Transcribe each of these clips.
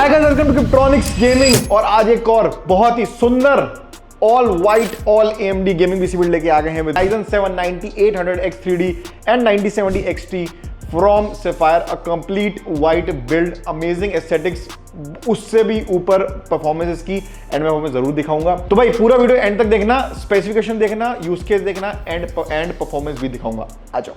Hi guys, welcome to Kryptonics gaming. और आज एक और बहुत ही सुंदर all white all AMD gaming PC build लेके आ गए हैं with Ryzen 7 9800X 3D and 9070 XT from Sapphire, a complete white build, amazing aesthetics, उससे भी ऊपर परफॉर्मेंस की एंड मैं जरूर दिखाऊंगा। तो भाई पूरा वीडियो एंड तक देखना, स्पेसिफिकेशन देखना, यूज केस देखना एंड परफॉर्मेंस भी दिखाऊंगा। आ जाओ।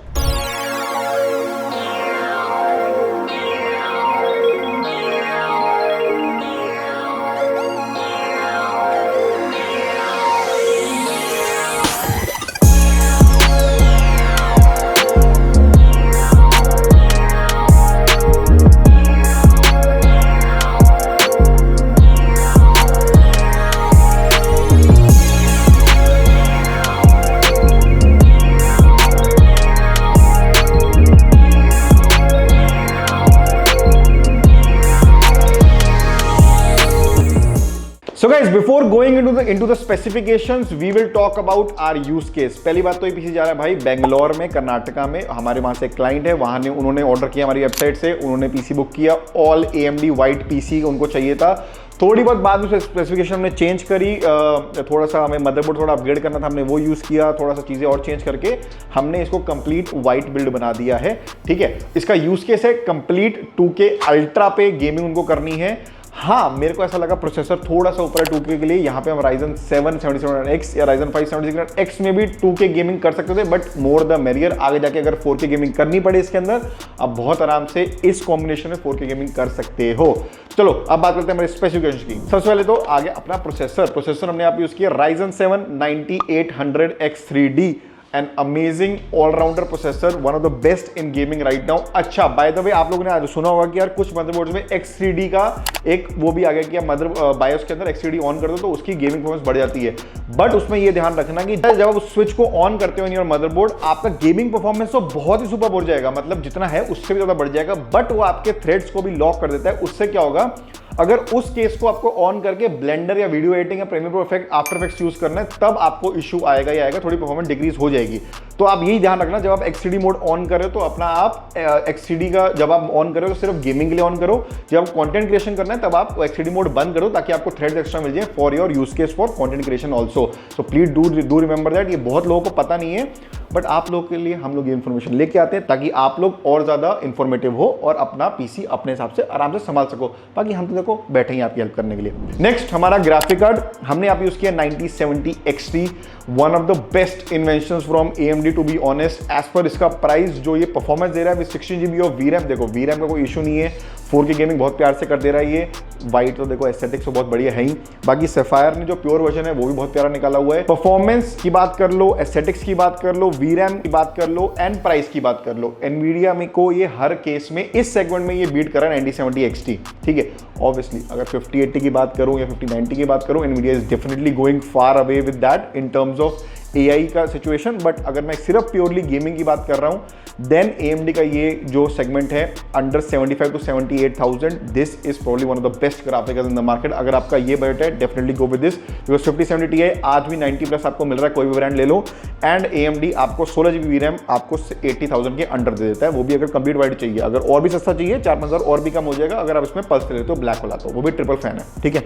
So guys, before going into the specifications, we will talk about our use case। पहली बात तो ये पीसी जा रहा है भाई बेंगलोर में, कर्नाटका में। हमारे वहां से एक क्लाइंट है, वहां ने उन्होंने ऑर्डर किया हमारी वेबसाइट से, उन्होंने पीसी बुक किया। ऑल AMD वाइट पीसी उनको चाहिए था। थोड़ी बहुत बाद में स्पेसिफिकेशन हमने चेंज करी, थोड़ा सा हमें मदरबोर्ड थोड़ा अपग्रेड करना था, हमने वो यूज़ किया, थोड़ा सा चीज़ें और चेंज करके हमने इसको कंप्लीट वाइट बिल्ड बना दिया है। ठीक है, इसका यूज़ केस है कंप्लीट 2K अल्ट्रा पे गेमिंग उनको करनी है। हाँ, मेरे को ऐसा लगा प्रोसेसर थोड़ा सा ऊपर है 2K के लिए। यहाँ पे हम Ryzen 7 7700X या Ryzen 5 7600X में भी 2K गेमिंग कर सकते थे, बट मोर द मेरियर। आगे जाके अगर 4K गेमिंग करनी पड़े इसके अंदर, अब बहुत आराम से इस कॉम्बिनेशन में 4K गेमिंग कर सकते हो। चलो अब बात करते हैं हमारे स्पेसिफिकेशन की। सबसे पहले तो आगे अपना प्रोसेसर हमने आप यूज किया Ryzen 7 9800X 3D, an amazing allrounder processor, one of the best in gaming right now. अच्छा, बाय द वे आप लोगों ने आज सुना होगा कि यार कुछ मदरबोर्ड्स में X3D का एक वो भी आ गया कि मदर बायोस के अंदर X3D ऑन कर दो तो उसकी गेमिंग परफॉर्मेंस बढ़ जाती है। बट उसमें ये ध्यान रखना कि जब आप उस स्विच को ऑन करते हो इन योर मदरबोर्ड, आपका गेमिंग परफॉर्मेंस तो बहुत ही सुपर बढ़ जाएगा, मतलब जितना है उससे भी ज्यादा बढ़ जाएगा। बट वो आपके थ्रेड्स को भी लॉक कर देता है। उससे क्या होगा, अगर उस केस को आपको ऑन करके ब्लेंडर या वीडियो एडिटिंग या Premiere Pro effect, After Effects use करना है, तब आपको इशू आएगा ही आएगा, थोड़ी परफॉर्मेंस डिक्रीज हो जाएगी। तो आप यही ध्यान रखना, जब आप X3D मोड ऑन करें तो अपना आप X3D का जब आप ऑन करो तो सिर्फ गेमिंग के लिए ऑन करो। जब आप कंटेंट क्रिएशन करना है तब आप X3D मोड बंद करो, ताकि आपको थ्रेड्स एक्स्ट्रा मिल जाए for your use case for content creation also. So please do remember that. ये बहुत लोगों को पता नहीं है, बट आप लोगों के लिए हम लोग ये इन्फॉर्मेशन लेके आते हैं ताकि आप लोग और ज्यादा इंफॉर्मेटिव हो और अपना पीसी अपने हिसाब से आराम से संभाल सको। बाकी हम तो देखो बैठे ही आपकी हेल्प करने के लिए। नेक्स्ट हमारा ग्राफिक कार्ड हमने आप यूज किया 9070 XT, one of the best inventions from AMD to be honest. As per इसका प्राइस जो ये परफॉर्मेंस दे रहा है विद 16GB ऑफ VRAM, देखो VRAM का कोई इशू नहीं है, 4K गेमिंग बहुत प्यार से कर दे रहा है। ये वाइट तो देखो एस्थेटिक्स तो बहुत बढ़िया है ही। बाकी Sapphire ने जो प्योर वर्जन है वो भी बहुत प्यारा निकाला हुआ है। परफॉर्मेंस की बात कर लो, एस्थेटिक्स की बात कर लो, VRAM की बात कर लो एंड प्राइस की बात कर लो, Nvidia में को ये हर केस में इस सेगमेंट में ये बीट कर रहा है 9070 XT। ठीक है, ऑब्वियसली अगर 5080 की बात करूं या 5090 की बात करूं, Nvidia is definitely going far away with that in terms of AI का सिचुएशन। बट अगर मैं सिर्फ प्योरली गेमिंग की बात कर रहा हूं, देन AMD का ये जो सेगमेंट है under 75 to 78,000, this is probably one of the best graphics in the market. अगर आपका ये बजट है, definitely go with this, because 5070 Ti आज भी 90 प्लस आपको मिल रहा है, कोई भी ब्रांड ले लो। एंड AMD आपको 16GB VRAM आपको 80,000 के अंडर दे देता है, वो भी अगर कंप्लीट वाइट चाहिए। अगर और भी सस्ता चाहिए 4-5 और भी कम हो जाएगा अगर आप इसमें पल्स लेते हो ब्लैक वाला, तो वो भी ट्रिपल फैन है। ठीक है,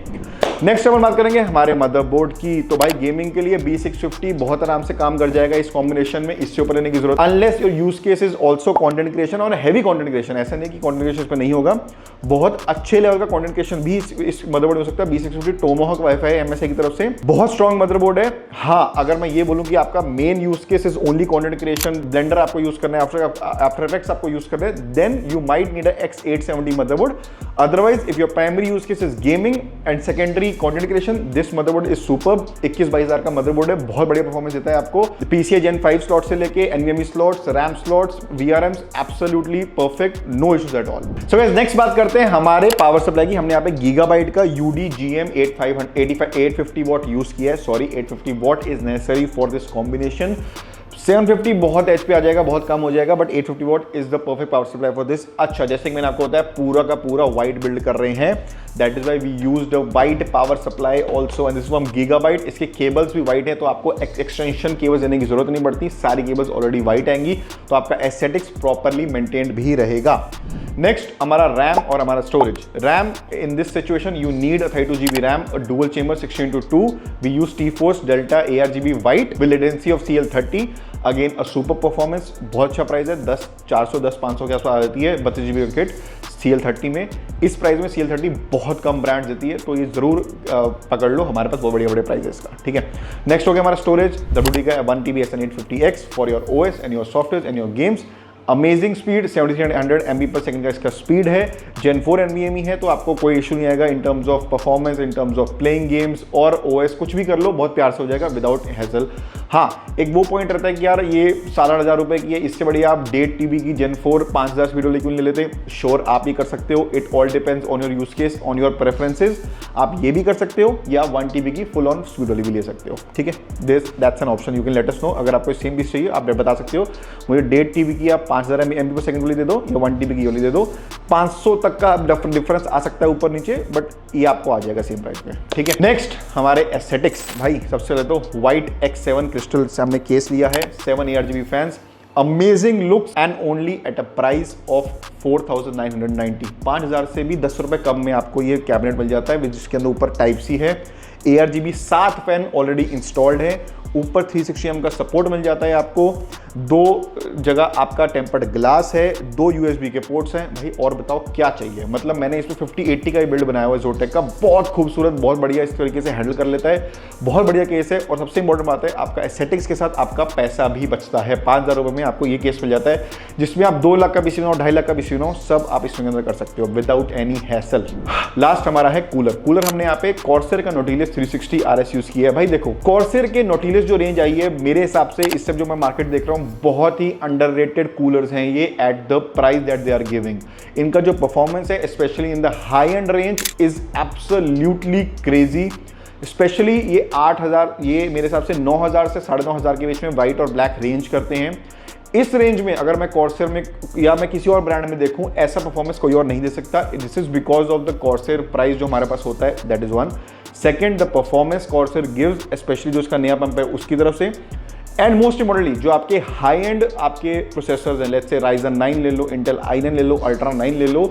नेक्स्ट हम बात करेंगे हमारे मदरबोर्ड की। तो भाई गेमिंग के लिए B650 बहुत आराम से काम कर जाएगा इस कॉम्बिनेशन में, इससे ऊपर लेने की जरूरत, unless your use case is also content creation और हैवी कंटेंट क्रिएशन। ऐसा नहीं कि कंटेंट क्रिएशन पे नहीं होगा, बहुत अच्छे लेवल का कंटेंट क्रिएशन भी इस मदरबोर्ड हो सकता है। B650 टोमाहॉक वाईफाई MSI की तरफ से बहुत स्ट्रॉन्ग मदरबोर्ड है। हाँ, अगर मैं ये बोलूं कि आपका main use case is only content creation, Blender आपको यूज करना है, आफ्टर इफेक्ट्स आपको यूज करना है, then you might need a X870 motherboard. Otherwise if your primary use case is gaming and secondary content creation, this motherboard is superb. 21-22 का motherboard है, बहुत बढ़िया परफॉर्मेंस देता है आपको। PCIe Gen 5 स्लॉट से लेके NVMe slots, RAM slots, VRMs, absolutely perfect, no issues at all. So guys next बात करते हैं हमारे पावर सप्लाई की। हमने यहाँ पे गीगाबाइट का UDGM 850 वॉट यूज किया है। Sorry, 850 what is necessary for this combination. 750 बहुत HP आ जाएगा, बहुत कम हो जाएगा, but 850 what is the perfect power supply for this. अच्छा, जैसे कि मैंने आपको बताया पूरा का पूरा वाइट बिल्ड कर रहे हैं, that is why we used a white power supply also and this from Gigabyte. इसके केबल्स भी वाइट है, तो आपको एक्सटेंशन केबल्स देने की जरूरत नहीं पड़ती, सारी केबल्स ऑलरेडी वाइट आएंगी, तो आपका एस्थेटिक्स प्रॉपरली मेंटेन्ड भी रहेगा। नेक्स्ट हमारा रैम और हमारा storage. RAM in this situation you need 32 GB RAM, dual chamber 16:2। We use T-Force Delta ARGB white with latency of CL30। Again a super performance, बहुत अच्छा प्राइस है, 410-500 के आसपास आती है 32 GB का किट CL30 में। इस प्राइस में CL30 बहुत कम ब्रांड देती है, तो ये जरूर पकड़ लो, हमारे पास बहुत बढ़िया प्राइस है इसका, ठीक है। नेक्स्ट हो गया हमारा स्टोरेज। WD का 1 TB SN850X for your OS and your software and your games. Amazing speed, 7300 MB/s का इसका स्पीड है। Gen 4 NVMe है, तो आपको कोई इशू नहीं आएगा in terms of performance, in terms of playing games और OS कुछ भी कर लो, बहुत प्यार से हो जाएगा विदाउट हैसल। हाँ, एक वो पॉइंट रहता है कि यार ये 7,500 रुपए की है, इससे बढ़िया आप 1.5 TB की Gen 4 5000 स्पीड वाली क्यों ले लेते। श्योर आप ये कर सकते हो, it all depends on your use case, on your preferences. आप ये भी कर सकते हो या 1 TB की फुल ऑन स्पीड वाली भी ले सकते हो, ठीक है। That's an option, you can let us know. अगर आपको सेम चीज चाहिए आप बता सकते हो, मुझे 1.5 TB की आप 5000 MB/s वाली दे दो या 1 TB की वाली दे दो। 500 तक का डिफरेंस आ सकता है ऊपर नीचे, बट ये आपको आ जाएगा सेम प्राइस में, ठीक है। नेक्स्ट हमारे एस्थेटिक्स। भाई सबसे पहले तो व्हाइट X7 क्रिस्टल से हमने केस लिया है, 7 ARGB fans, amazing looks and only at a price of 4990। 5000 से भी 10 रुपए कम में आपको ये कैबिनेट मिल जाता है, जिसके अंदर ऊपर Type-C है, ARGB 7 फैन ऑलरेडी इंस्टॉल्ड है, ऊपर 360mm का सपोर्ट मिल जाता है आपको, 2 जगह आपका टेम्पर्ड ग्लास है, 2 USB के पोर्ट्स हैं। भाई और बताओ क्या चाहिए। मतलब मैंने इसमें 5080 का ही बिल्ड बनाया हुआ है जोटेक का, बहुत खूबसूरत, बहुत बढ़िया इस तरीके से हैंडल कर लेता है, बहुत बढ़िया केस है। और सबसे इंपॉर्टेंट बात है, आपका एस्थेटिक्स के साथ आपका पैसा भी बचता है। 5000 रुपये में आपको ये केस मिल जाता है, जिसमें आप 2 लाख का पीसी बनाओ, 2.5 लाख का पीसी बनाओ, सब आप इसके अंदर कर सकते हो विदाउट एनी हैसल। लास्ट हमारा है कूलर। हमने यहाँ पे कॉर्सेर का नोटिलियस 360 RS यूज किया है। भाई देखो, कॉर्सेर के नोटिलियस जो रेंज आई है, मेरे हिसाब से इस सब जो मैं मार्केट देख रहा हूँ, बहुत ही अंडररेटेड कूलर्स हैं ये at the price that they are giving. इनका जो परफॉर्मेंस है specially in the high end range is absolutely crazy. Specially ये 8000, ये मेरे हिसाब से 9000 से 9500 के बीच में व्हाइट और ब्लैक रेंज करते हैं। इस रेंज में अगर मैं कॉर्सेर में या मैं किसी और ब्रांड में देखूं, ऐसा परफॉर्मेंस कोई और नहीं दे सकता। This is because of the Corsair price जो हमारे पास होता है, that is one. Second, the performance Corsair gives, specially जो इसका नया पंप है उसकी तरफ से। एंड मोस्ट इंपॉर्टेंटली जो आपके हाई एंड आपके प्रोसेसर्स हैं, लेट्स से Ryzen 9 ले लो, Intel i9 ले लो, Ultra 9 ले लो,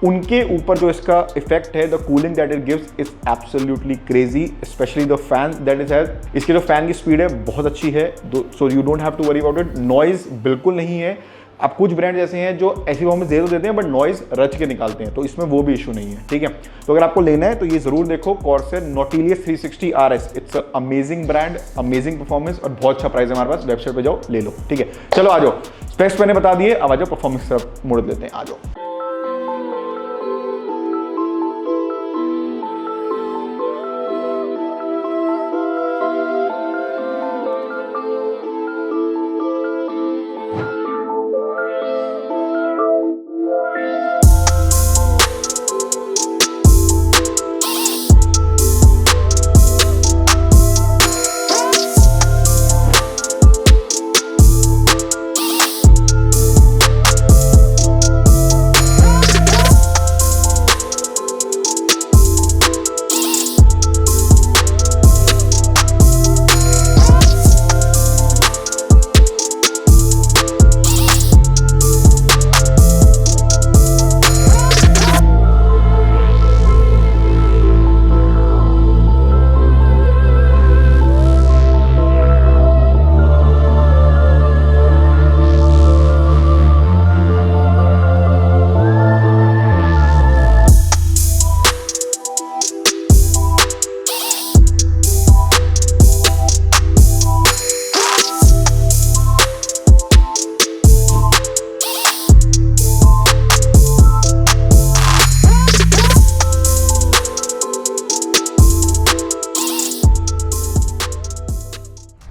उनके ऊपर जो इसका इफेक्ट है, the cooling that it gives is absolutely crazy, specially the fan that is has. इसकी जो फैन की स्पीड है बहुत अच्छी है, so you don't have to worry about it. Noise बिल्कुल नहीं है। अब कुछ ब्रांड ऐसे हैं जो ऐसी परफॉर्मेंस ज़ीरो देते हैं बट नॉइज रच के निकालते हैं, तो इसमें वो भी इशू नहीं है, ठीक है। तो अगर आपको लेना है तो ये जरूर देखो, Corsair Nautilus 360 RS। It's amazing brand, amazing performance और बहुत अच्छा प्राइस है हमारे पास। वेबसाइट पे जाओ, ले लो, ठीक है। चलो आ जाओ, स्पेक्स मैंने बता दिए, अब आ जाओ परफॉर्मेंस तरफ मुड़ लेते हैं, आ जाओ।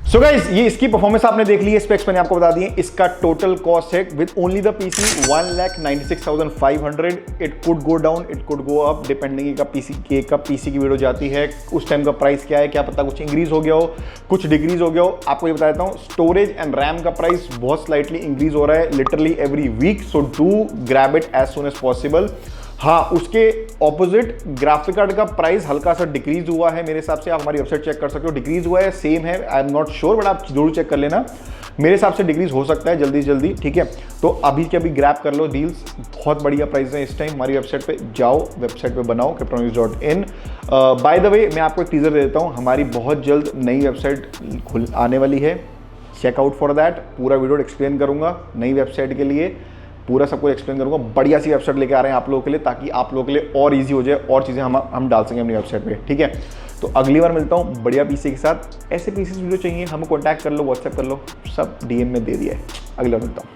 सो गाइस, ये इसकी परफॉर्मेंस आपने देख ली है, स्पेक्स मैंने आपको बता दिए। इसका टोटल कॉस्ट है with only the PC 1,96,500। It could go down, it could go up, depending का पीसी की वीडियो जाती है, उस टाइम का प्राइस क्या है, क्या पता कुछ इंक्रीज हो गया हो, कुछ डिक्रीज हो गया हो। आपको ये बता देता हूँ, स्टोरेज एंड रैम का प्राइस बहुत स्लाइटली इंक्रीज हो रहा है literally every week, so do grab it as soon as possible. हाँ, उसके ऑपोजिट ग्राफिक कार्ड का प्राइस हल्का सा डिक्रीज हुआ है मेरे हिसाब से। आप हमारी वेबसाइट चेक कर सकते हो, डिक्रीज हुआ है, सेम है, I am not sure, but आप जरूर चेक कर लेना। मेरे हिसाब से डिक्रीज हो सकता है जल्दी जल्दी, ठीक है। तो अभी के अभी ग्रैब कर लो डील्स, बहुत बढ़िया प्राइस है इस टाइम। हमारी वेबसाइट पे जाओ, वेबसाइट पे बनाओ cryptonomics.in। बाय द वे, मैं आपको एक टीजर दे देता हूँ, हमारी बहुत जल्द नई वेबसाइट खुल आने वाली है, चेक आउट फॉर दैट। पूरा वीडियो एक्सप्लेन करूंगा नई वेबसाइट के लिए, पूरा सब कुछ एक्सप्लेन करूंगा। बढ़िया सी वेबसाइट लेके आ रहे हैं आप लोगों के लिए, ताकि आप लोगों के लिए और इजी हो जाए, और चीज़ें हम डाल सकें अपनी वेबसाइट पे, ठीक है। तो अगली बार मिलता हूँ बढ़िया पीसी के साथ। ऐसे पीसीस वीडियो चाहिए हमें कॉन्टैक्ट कर लो, व्हाट्सएप कर लो, सब डीएम में दे दिया है। अगली बार मिलता हूँ।